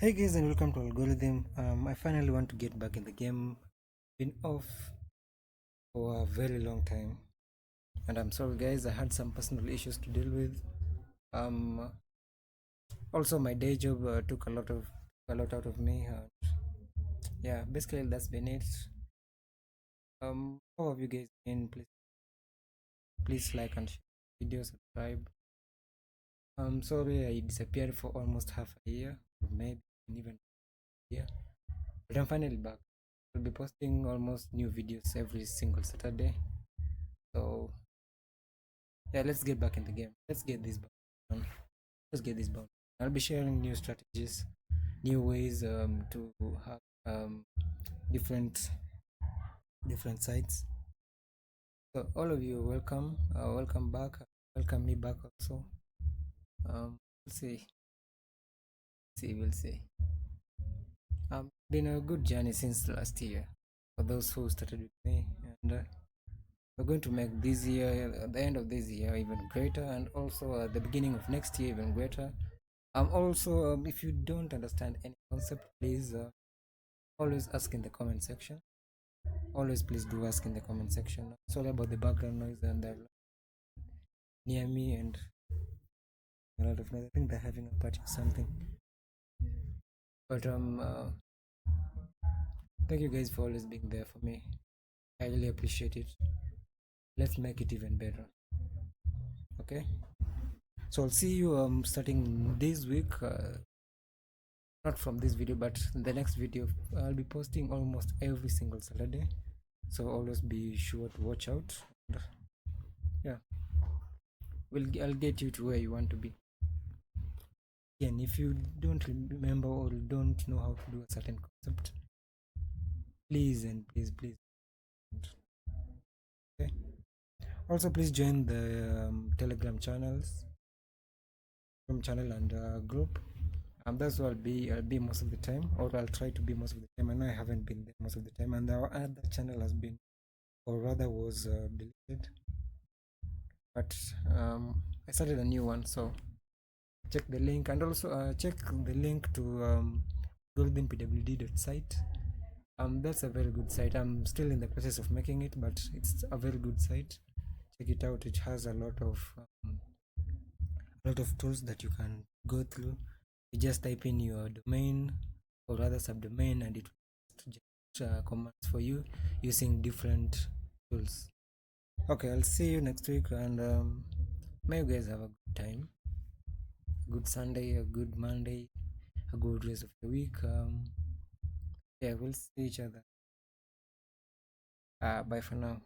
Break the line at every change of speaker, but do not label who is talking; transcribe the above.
Hey guys, and welcome to Algorithm. I finally want to get back in the game. Been off for a very long time, and I'm sorry guys. I had some personal issues to deal with. Um, Also my day job took a lot out of me. Yeah, basically that's been it. How have you guys been? Please like and share video, subscribe. I'm sorry I disappeared for almost half a year, or maybe even a year, but I'm finally back. I'll be posting almost new videos every single Saturday. So yeah, let's get back in the game. Let's get this bound. Let's get this bound. I'll be sharing new strategies, new ways to have different sites. So all of you, welcome, welcome back, welcome me back also. We'll see, we'll see. Been a good journey since last year for those who started with me, and we're going to make this year, at the end of this year, even greater, and also at the beginning of next year, even greater. Also, if you don't understand any concept, please always ask in the comment section. Always, please do ask in the comment section. Sorry about the background noise and they're near me and a lot of noise. I think they're having a party or something. But thank you guys for always being there for me. I really appreciate it. Let's make it even better. Okay. So I'll see you starting this week. Not from this video, but the next video. I'll be posting almost every single Saturday. So always be sure to watch out. Yeah, I'll get you to where you want to be. And if you don't remember or don't know how to do a certain concept, please and please, okay. Also, please join the Telegram channel and group. That's where I'll be most of the time, or I'll try to be most of the time. I know I haven't been there most of the time, and our other channel has been, or rather was deleted. But I started a new one, so check the link, and also check the link to algorethmpwd.site. That's a very good site. I'm still in the process of making it, but it's a very good site. Check it out. It has a lot of tools that you can go through. You just type in your domain or rather subdomain, and it will just commands for you using different tools. Okay, I'll see you next week, and may you guys have a good time, a good Sunday, a good Monday, a good rest of the week. Yeah, we'll see each other. Bye for now.